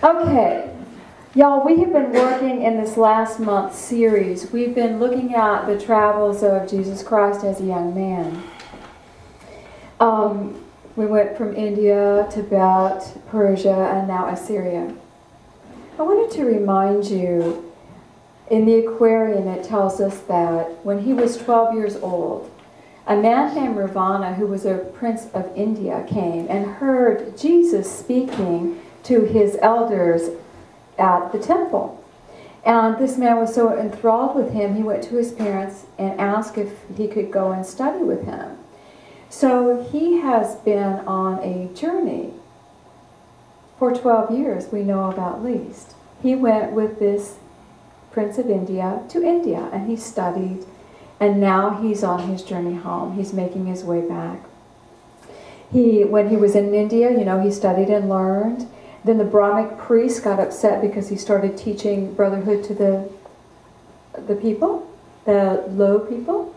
Okay, y'all, we have been working in this last month series. We've been looking at the travels of Jesus Christ as a young man. We went from India, Tibet, Persia, and now Assyria. I wanted to remind you, in the Aquarian it tells us that when he was 12 years old, a man named Ravana, who was a prince of India, came and heard Jesus speaking to his elders at the temple. And this man was so enthralled with him, he went to his parents and asked if he could go and study with him. So he has been on a journey for 12 years, we know about least. He went with this Prince of India to India, and he studied, and now he's on his journey home. He's making his way back. When he was in India, he studied and learned. Then the Brahmic priest got upset because he started teaching brotherhood to the people, the low people.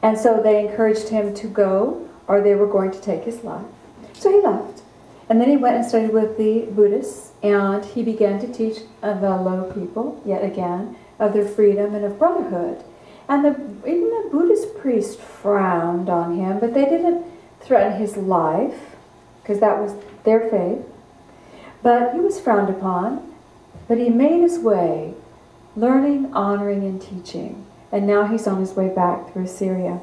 And so they encouraged him to go, or they were going to take his life. So he left. And then he went and studied with the Buddhists, and he began to teach the low people, yet again, of their freedom and of brotherhood. And even the Buddhist priest frowned on him, but they didn't threaten his life, because that was their faith. But he was frowned upon, but he made his way, learning, honoring, and teaching. And now he's on his way back through Assyria.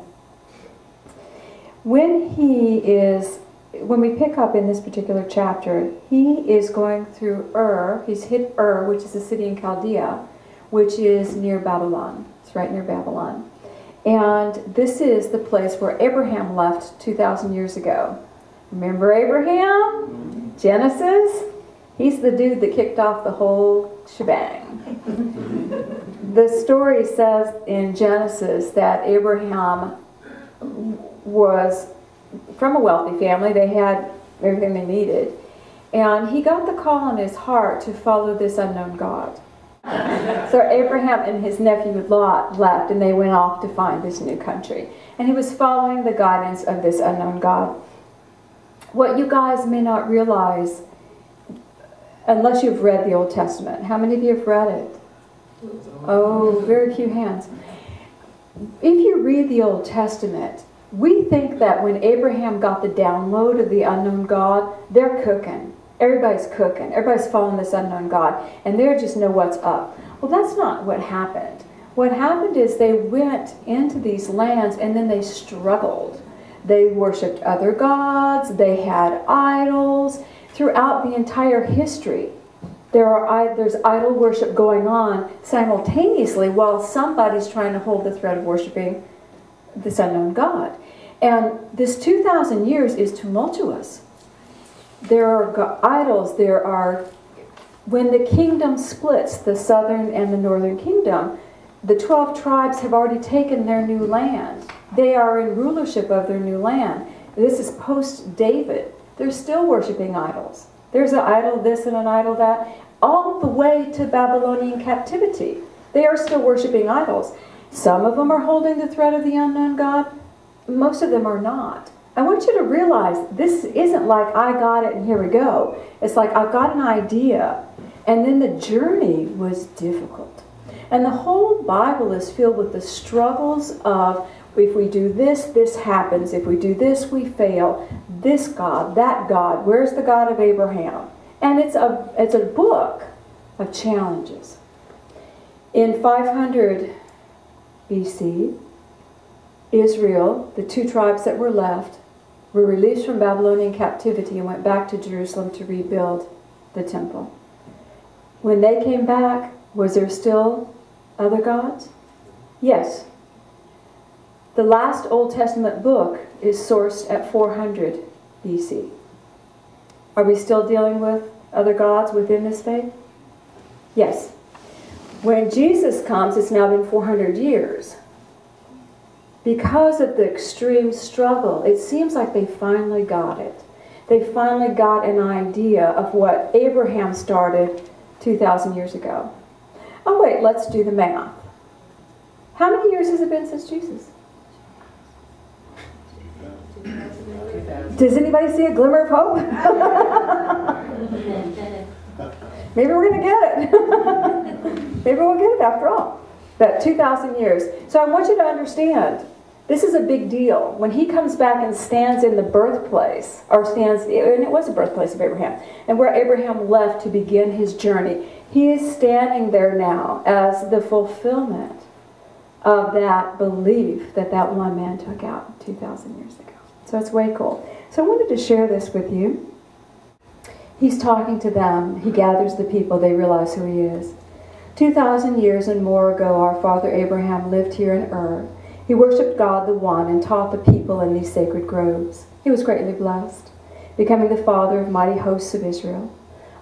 When we pick up in this particular chapter, he is going through he's hit which is a city in Chaldea, which is near Babylon. It's right near Babylon. And this is the place where Abraham left 2,000 years ago. Remember Abraham? Genesis? He's the dude that kicked off the whole shebang. The story says in Genesis that Abraham was from a wealthy family. They had everything they needed. And he got the call on his heart to follow this unknown God. So Abraham and his nephew Lot left, and they went off to find this new country. And he was following the guidance of this unknown God. What you guys may not realize, unless you've read the Old Testament. How many of you have read it? Oh, very few hands. If you read the Old Testament, we think that when Abraham got the download of the unknown God, they're cooking. Everybody's cooking. Everybody's following this unknown God. And they just know what's up. Well, that's not what happened. What happened is they went into these lands and then they struggled. They worshipped other gods. They had idols. Throughout the entire history, there's idol worship going on simultaneously while somebody's trying to hold the thread of worshiping this unknown God. And this 2,000 years is tumultuous. There are idols, when the kingdom splits, the southern and the northern kingdom, the 12 tribes have already taken their new land. They are in rulership of their new land. This is post-David. They're still worshiping idols. There's an idol this and an idol that, all the way to Babylonian captivity. They are still worshiping idols. Some of them are holding the thread of the unknown God. Most of them are not. I want you to realize this isn't like I got it and here we go. It's like I've got an idea, and then the journey was difficult. And the whole Bible is filled with the struggles of, if we do this, this happens. If we do this, we fail. This God, that God. Where's the God of Abraham? And it's a book of challenges. In 500 BC, Israel, the 2 tribes that were left, were released from Babylonian captivity and went back to Jerusalem to rebuild the temple. When they came back, was there still other gods? Yes. The last Old Testament book is sourced at 400 BC. Are we still dealing with other gods within this faith? Yes. When Jesus comes, it's now been 400 years. Because of the extreme struggle, it seems like they finally got it. They finally got an idea of what Abraham started 2,000 years ago. Oh wait, let's do the math. How many years has it been since Jesus? Does anybody see a glimmer of hope? Maybe we're going to get it. Maybe we'll get it after all. That 2,000 years. So I want you to understand, this is a big deal. When he comes back and stands in the birthplace, or stands, and it was the birthplace of Abraham, and where Abraham left to begin his journey, he is standing there now as the fulfillment of that belief that that one man took out 2,000 years ago. So it's way cool. So I wanted to share this with you. He's talking to them. He gathers the people. They realize who he is. 2,000 years and more ago, our father Abraham lived here in Ur. He worshipped God the One and taught the people in these sacred groves. He was greatly blessed, becoming the father of mighty hosts of Israel.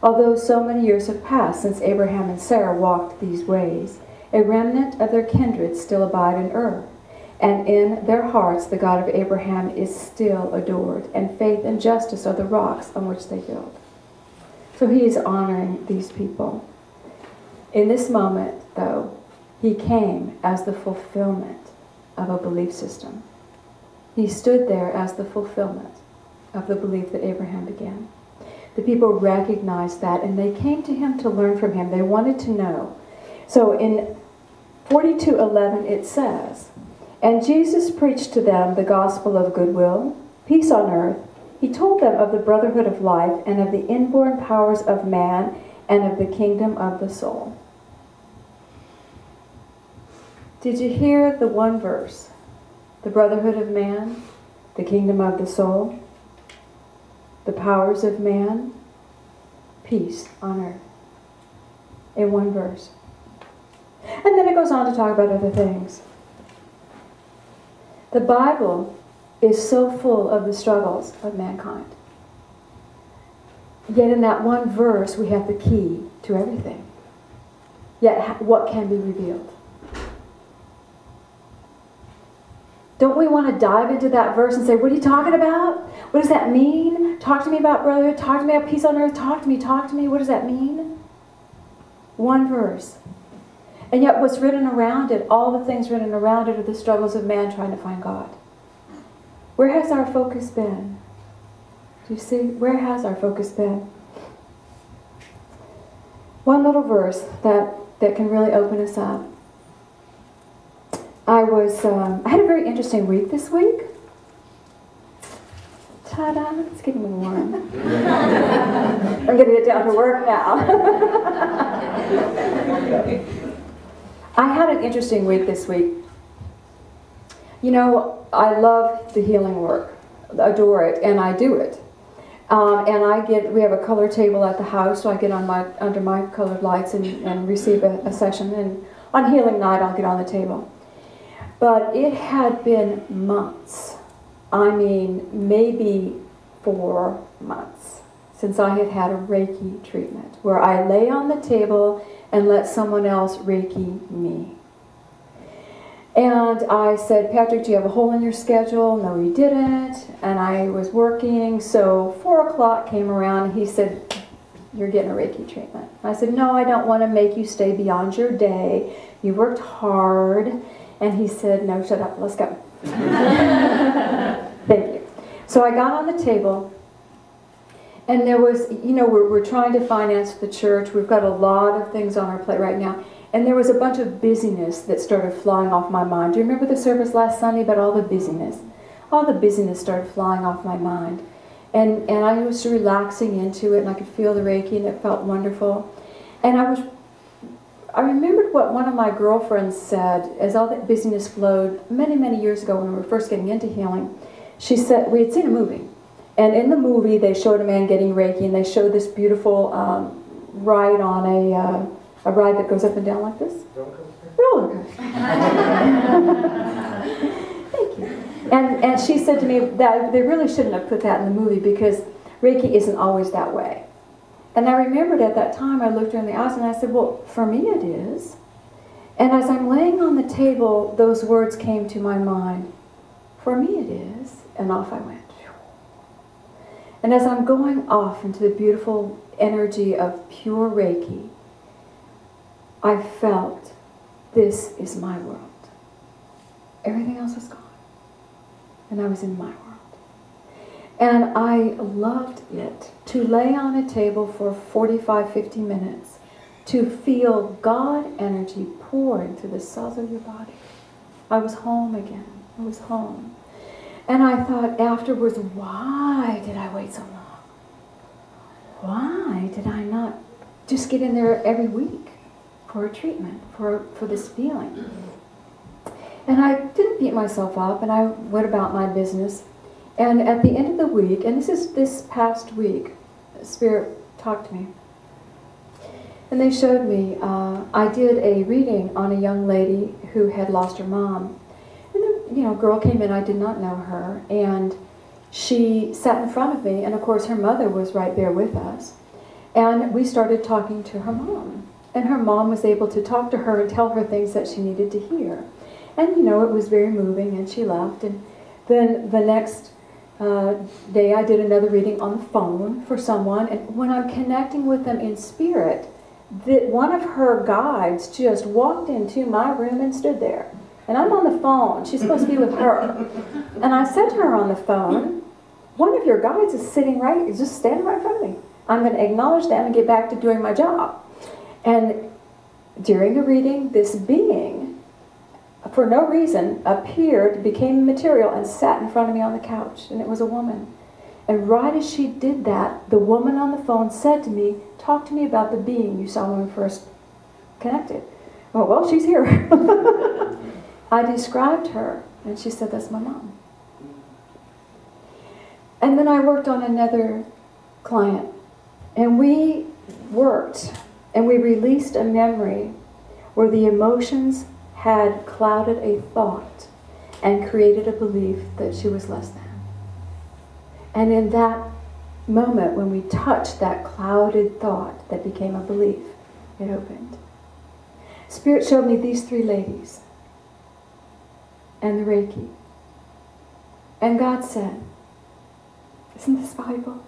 Although so many years have passed since Abraham and Sarah walked these ways, a remnant of their kindred still abide in Ur. And in their hearts the God of Abraham is still adored, and faith and justice are the rocks on which they build. So he is honoring these people. In this moment, though, he came as the fulfillment of a belief system. He stood there as the fulfillment of the belief that Abraham began. The people recognized that, and they came to him to learn from him. They wanted to know. So in 42:11 it says, "And Jesus preached to them the gospel of goodwill, peace on earth. He told them of the brotherhood of life and of the inborn powers of man and of the kingdom of the soul." Did you hear the one verse? The brotherhood of man, the kingdom of the soul, the powers of man, peace on earth. In one verse. And then it goes on to talk about other things. The Bible is so full of the struggles of mankind. Yet in that one verse we have the key to everything. Yet what can be revealed? Don't we want to dive into that verse and say, what are you talking about? What does that mean? Talk to me about brotherhood. Talk to me about peace on earth. Talk to me. What does that mean? One verse. And yet what's written around it, all the things written around it, are the struggles of man trying to find God. Where has our focus been? Do you see? Where has our focus been? One little verse that can really open us up. I had a very interesting week this week. Ta-da! It's getting warm. I'm going to get down to work now. I had an interesting week this week. You know, I love the healing work. I adore it, and I do it. And we have a color table at the house, so I get under my colored lights and receive a session. And on healing night, I'll get on the table. But it had been months, I mean maybe 4 months, since I had had a Reiki treatment, where I lay on the table and let someone else Reiki me. And I said, Patrick, do you have a hole in your schedule? No, he didn't. And I was working, so 4 o'clock came around, and he said, you're getting a Reiki treatment. I said, no, I don't want to make you stay beyond your day. You worked hard. And he said, no, shut up, let's go. Thank you. So I got on the table, and there was, you know, we're trying to finance the church. We've got a lot of things on our plate right now. And there was a bunch of busyness that started flying off my mind. Do you remember the service last Sunday about all the busyness? All the busyness started flying off my mind. And I was relaxing into it, and I could feel the Reiki, and it felt wonderful. And I remembered what one of my girlfriends said as all that busyness flowed many, many years ago when we were first getting into healing. She said, we had seen a movie. And in the movie, they showed a man getting Reiki, and they showed this beautiful ride on a ride that goes up and down like this. Roller coaster. Thank you. And she said to me that they really shouldn't have put that in the movie because Reiki isn't always that way. And I remembered at that time, I looked her in the eyes and I said, well, for me it is. And as I'm laying on the table, those words came to my mind. For me it is. And off I went. And as I'm going off into the beautiful energy of pure Reiki, I felt, this is my world. Everything else was gone. And I was in my world. And I loved it, to lay on a table for 45, 50 minutes, to feel God energy pouring through the cells of your body. I was home again. I was home. And I thought afterwards, why did I wait so long? Why did I not just get in there every week for a treatment, for this feeling? And I didn't beat myself up, and I went about my business. And at the end of the week, and this past week, Spirit talked to me. And they showed me, I did a reading on a young lady who had lost her mom. And a girl came in, I did not know her, and she sat in front of me, and of course her mother was right there with us. And we started talking to her mom. And her mom was able to talk to her and tell her things that she needed to hear. And it was very moving, and she left. And then the next day I did another reading on the phone for someone, and when I'm connecting with them in spirit, one of her guides just walked into my room and stood there. And I'm on the phone. She's supposed to be with her. And I said to her on the phone, one of your guides is just standing right in front of me. I'm going to acknowledge them and get back to doing my job. And during the reading, this being, for no reason, appeared, became material, and sat in front of me on the couch. And it was a woman. And right as she did that, the woman on the phone said to me, talk to me about the being you saw when we first connected. Oh, well, she's here. I described her, and she said, that's my mom. And then I worked on another client, and we worked, and we released a memory where the emotions had clouded a thought and created a belief that she was less than. And in that moment, when we touched that clouded thought that became a belief, it opened. Spirit showed me these three ladies and the Reiki. And God said, isn't this valuable?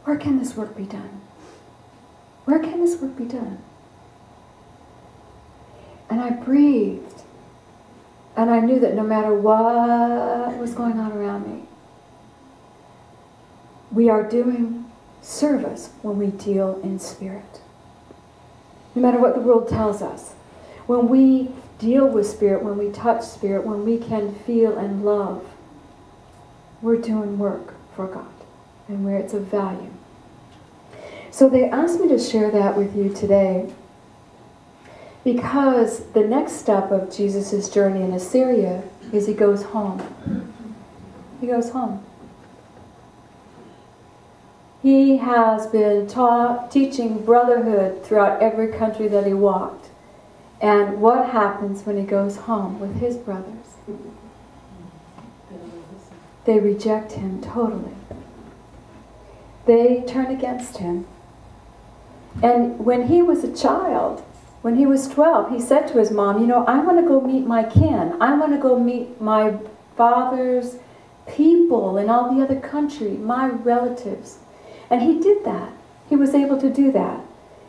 Where can this work be done? Where can this work be done? And I breathed. And I knew that no matter what was going on around me, we are doing service when we deal in spirit. No matter what the world tells us. When we deal with spirit, when we touch spirit, when we can feel and love, we're doing work for God and where it's of value. So they asked me to share that with you today because the next step of Jesus' journey in Assyria is he goes home. He goes home. He has been teaching brotherhood throughout every country that he walked. And what happens when he goes home with his brothers? They reject him totally. They turn against him. And when he was a child, when he was 12, he said to his mom, I want to go meet my kin. I want to go meet my father's people in all the other country, my relatives. And he did that. He was able to do that.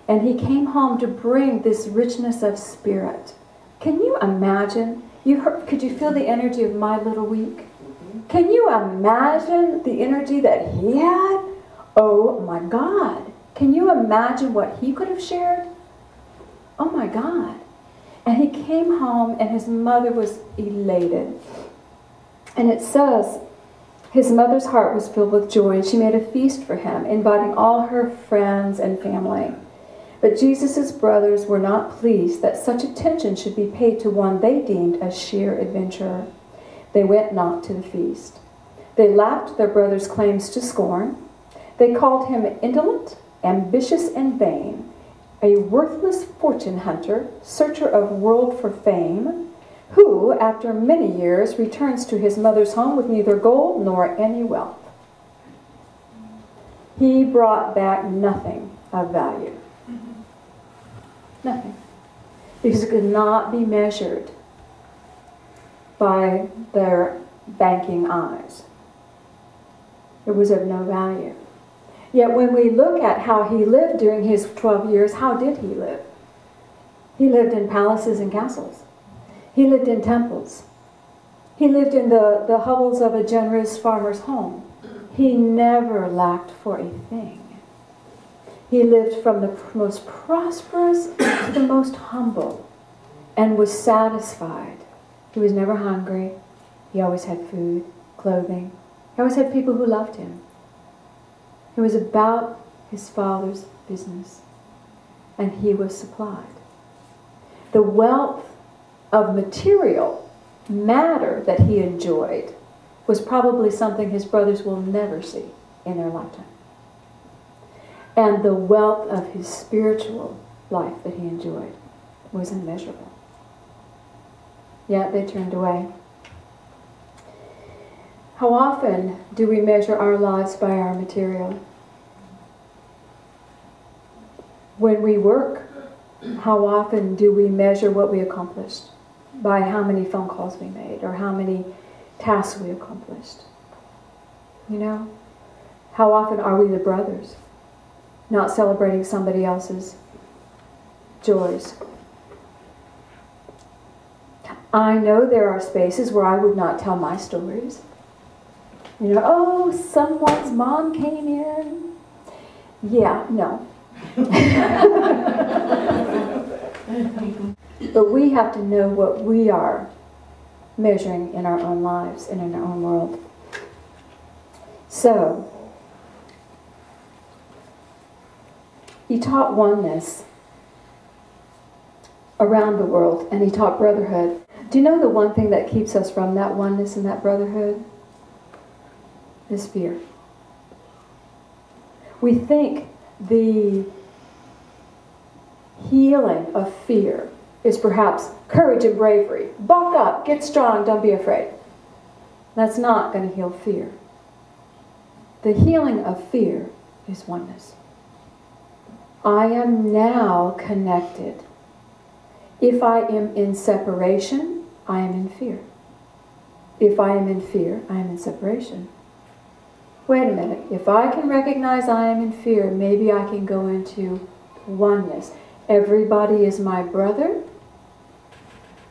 And he came home to bring this richness of spirit. Can you imagine? Could you feel the energy of my little week? Can you imagine the energy that he had? Oh my God. Can you imagine what he could have shared? Oh my God. And he came home and his mother was elated. And it says, his mother's heart was filled with joy, and she made a feast for him, inviting all her friends and family. But Jesus' brothers were not pleased that such attention should be paid to one they deemed a sheer adventurer. They went not to the feast. They laughed their brother's claims to scorn. They called him indolent, ambitious, and vain, a worthless fortune hunter, searcher of world for fame, who, after many years, returns to his mother's home with neither gold nor any wealth. He brought back nothing of value. Nothing. Because it could not be measured by their banking eyes. It was of no value. Yet when we look at how he lived during his 12 years, how did he live? He lived in palaces and castles. He lived in temples. He lived in the hovels of a generous farmer's home. He never lacked for a thing. He lived from the most prosperous to the most humble and was satisfied. He was never hungry. He always had food, clothing. He always had people who loved him. He was about his Father's business, and he was supplied. The wealth of material matter that he enjoyed was probably something his brothers will never see in their lifetime. And the wealth of his spiritual life that he enjoyed was immeasurable. Yet they turned away. How often do we measure our lives by our material? When we work, how often do we measure what we accomplished by how many phone calls we made or how many tasks we accomplished? You know? How often are we the brothers, not celebrating somebody else's joys? I know there are spaces where I would not tell my stories. You know, oh, someone's mom came in. Yeah, no. But we have to know what we are measuring in our own lives and in our own world. So, he taught oneness around the world, and he taught brotherhood. Do you know the one thing that keeps us from that oneness and that brotherhood? Is fear. We think the healing of fear is perhaps courage and bravery. Buck up, get strong, don't be afraid. That's not going to heal fear. The healing of fear is oneness. I am now connected. If I am in separation, I am in fear. If I am in fear, I am in separation. Wait a minute, if I can recognize I am in fear, maybe I can go into oneness. Everybody is my brother.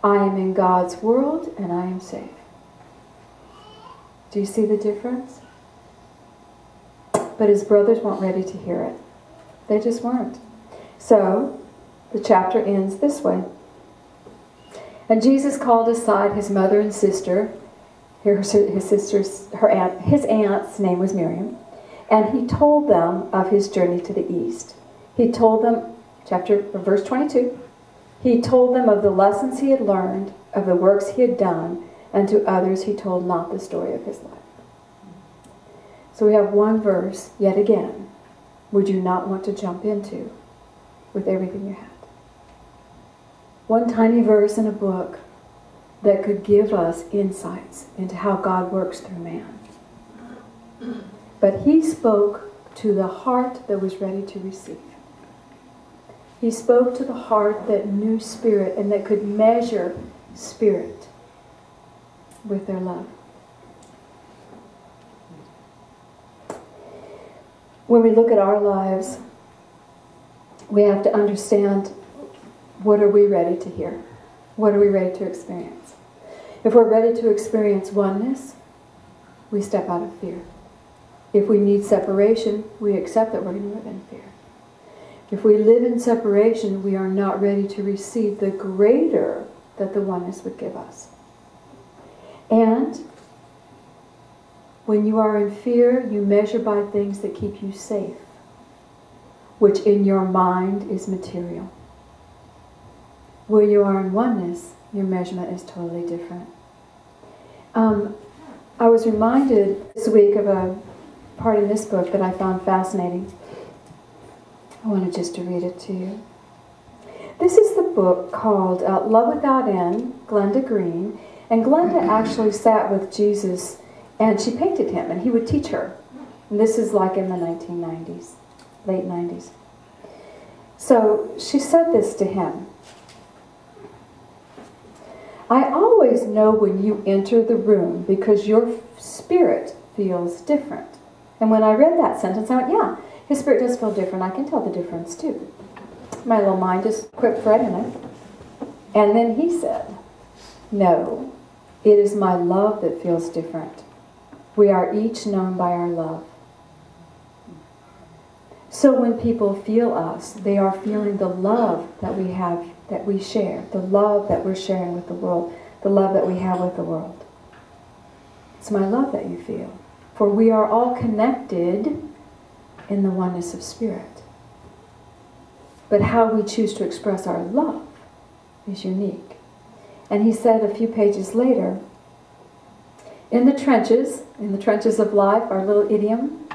I am in God's world and I am safe. Do you see the difference? But his brothers weren't ready to hear it. They just weren't. So, the chapter ends this way. And Jesus called aside his mother and sister. His aunt's name was Miriam, and he told them of his journey to the east. He told them, verse 22, he told them of the lessons he had learned, of the works he had done, and to others he told not the story of his life. So we have one verse, yet again, would you not want to jump into with everything you had? One tiny verse in a book that could give us insights into how God works through man. But he spoke to the heart that was ready to receive. He spoke to the heart that knew spirit and that could measure spirit with their love. When we look at our lives, we have to understand, what are we ready to hear? What are we ready to experience? If we're ready to experience oneness, we step out of fear. If we need separation, we accept that we're going to live in fear. If we live in separation, we are not ready to receive the greater that the oneness would give us. And when you are in fear, you measure by things that keep you safe, which in your mind is material. Where you are in oneness, your measurement is totally different. I was reminded this week of a part in this book that I found fascinating. I wanted just to read it to you. This is the book called Love Without End, Glenda Green. And Glenda actually sat with Jesus and she painted him and he would teach her. And this is like in the 1990s, late 90s. So she said this to him. I always know when you enter the room because your spirit feels different. And when I read that sentence, I went, yeah, his spirit does feel different. I can tell the difference too. My little mind just quit for a minute. And then he said, no, It is my love that feels different. We are each known by our love. So when people feel us, they are feeling the love that we have, that we share, the love that we're sharing with the world, the love that we have with the world. It's my love that you feel. For we are all connected in the oneness of spirit. But how we choose to express our love is unique. And he said a few pages later, in the trenches of life, our little idiom,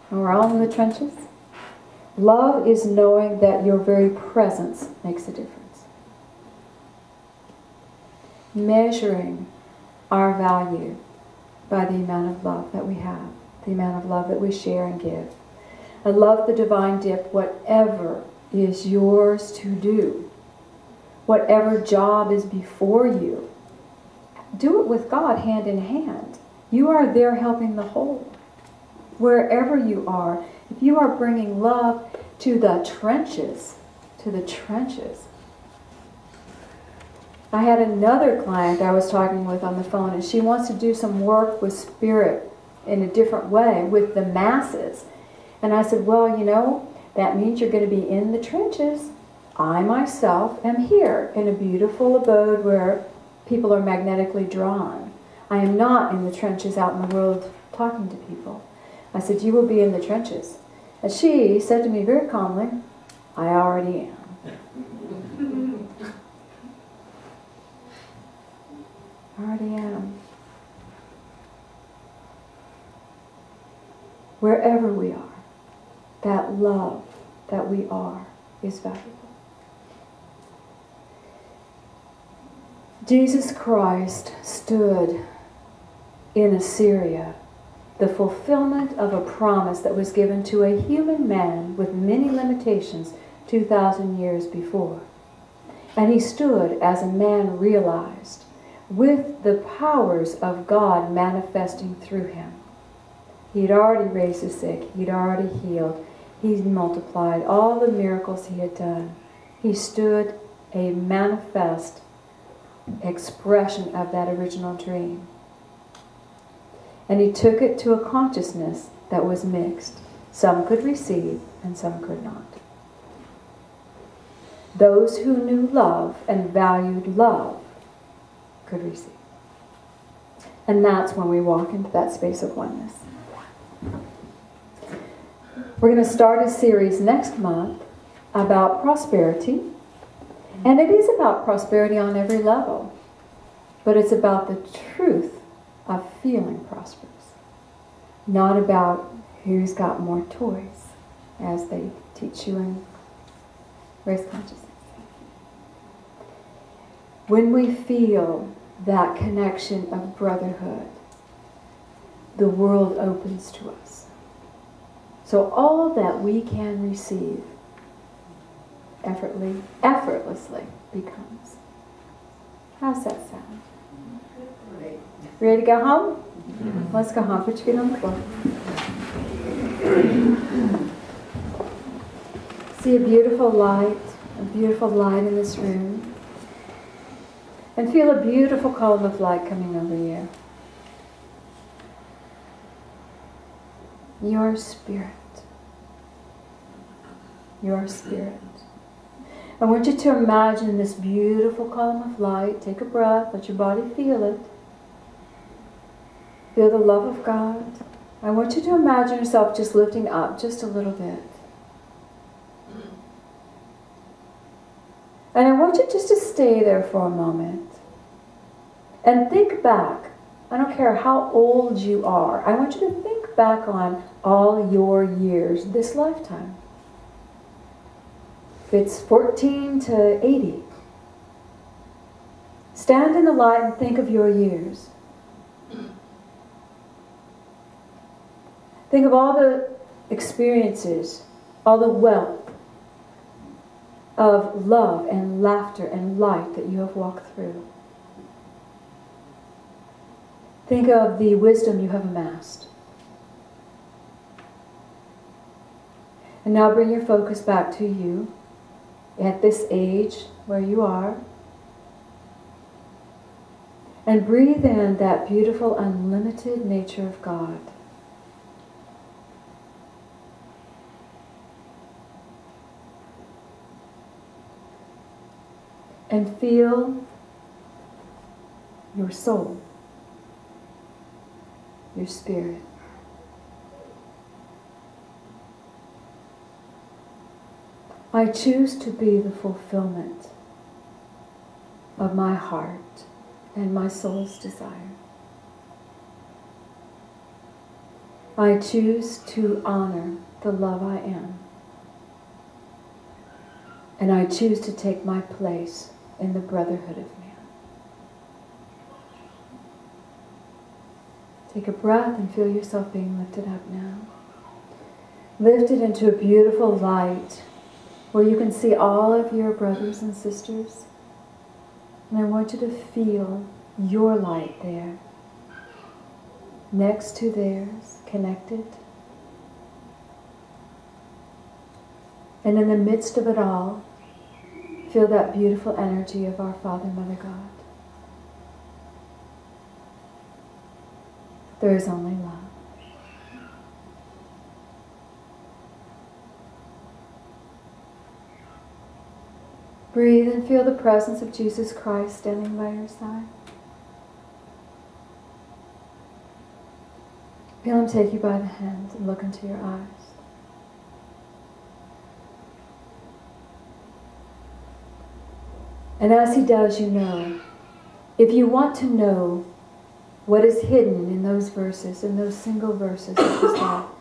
and we're all in the trenches, love is knowing that your very presence makes a difference. Measuring our value by the amount of love that we have, the amount of love that we share and give. I love the divine dip, whatever is yours to do, whatever job is before you, do it with God hand in hand. You are there helping the whole. Wherever you are, if you are bringing love to the trenches, I had another client I was talking with on the phone, and she wants to do some work with spirit in a different way with the masses. And I said, well, you know, that means you're going to be in the trenches. I myself am here in a beautiful abode where people are magnetically drawn. I am not in the trenches out in the world talking to people. I said, you will be in the trenches. And she said to me very calmly, I already am. I already am. Wherever we are, that love that we are is valuable. Jesus Christ stood in Assyria, the fulfillment of a promise that was given to a human man with many limitations 2,000 years before. And he stood as a man realized, with the powers of God manifesting through him. He'd already raised the sick. He'd already healed. He'd multiplied all the miracles he had done. He stood a manifest expression of that original dream. And he took it to a consciousness that was mixed. Some could receive and some could not. Those who knew love and valued love could receive. And that's when we walk into that space of oneness. We're going to start a series next month about prosperity. And it is about prosperity on every level. But it's about the truth of feeling prosperous. Not about who's got more toys, as they teach you in race consciousness. When we feel that connection of brotherhood, the world opens to us. So all that we can receive effortlessly becomes. How's that sound? Ready to go home? Let's go home. Put your feet on the floor. See a beautiful light in this room. And feel a beautiful column of light coming over you. Your spirit. Your spirit. I want you to imagine this beautiful column of light. Take a breath. Let your body feel it. Feel the love of God. I want you to imagine yourself just lifting up just a little bit. And I want you just to stay there for a moment. And think back. I don't care how old you are. I want you to think back on all your years this lifetime. If it's 14 to 80. Stand in the light and think of your years. Think of all the experiences, all the wealth of love and laughter and light that you have walked through. Think of the wisdom you have amassed. And now bring your focus back to you at this age where you are. And breathe in that beautiful, unlimited nature of God. And feel your soul, your spirit. I choose to be the fulfillment of my heart and my soul's desire. I choose to honor the love I am. And I choose to take my place in the brotherhood of man. Take a breath and feel yourself being lifted up now. Lifted into a beautiful light where you can see all of your brothers and sisters. And I want you to feel your light there, next to theirs, connected. And in the midst of it all, feel that beautiful energy of our Father, Mother, God. There is only love. Breathe and feel the presence of Jesus Christ standing by your side. Feel Him take you by the hand and look into your eyes. And as He does, you know, if you want to know what is hidden in those verses, in those single verses of His love,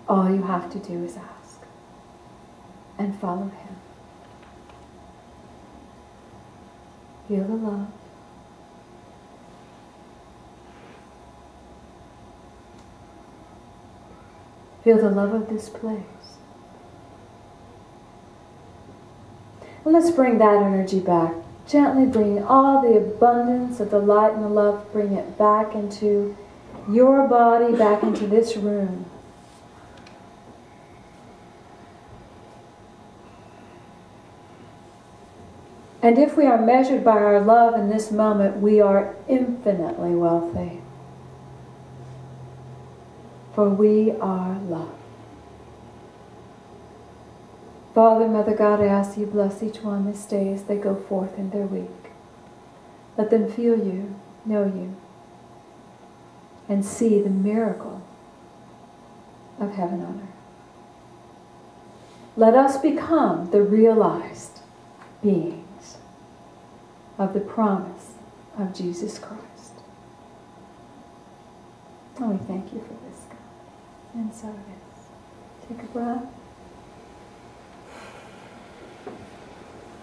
all you have to do is ask and follow Him. Feel the love. Feel the love of this place. And let's bring that energy back. Gently bring all the abundance of the light and the love, bring it back into your body, back into this room. And if we are measured by our love in this moment, we are infinitely wealthy. For we are love. Father, Mother God, I ask you bless each one this day as they go forth in their week. Let them feel you, know you, and see the miracle of heaven on earth. Let us become the realized beings of the promise of Jesus Christ. And we thank you for this, God. And so it is. Take a breath.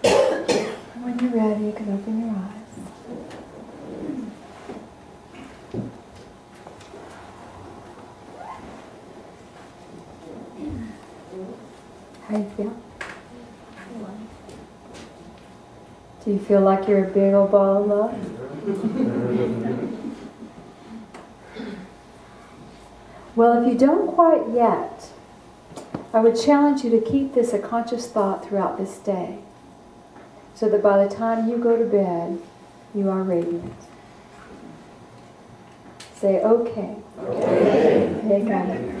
And when you're ready, you can open your eyes. How do you feel? Do you feel like you're a big old ball of love? Well, if you don't quite yet, I would challenge you to keep this a conscious thought throughout this day, so that by the time you go to bed, you are radiant. Say, okay. Okay, got it.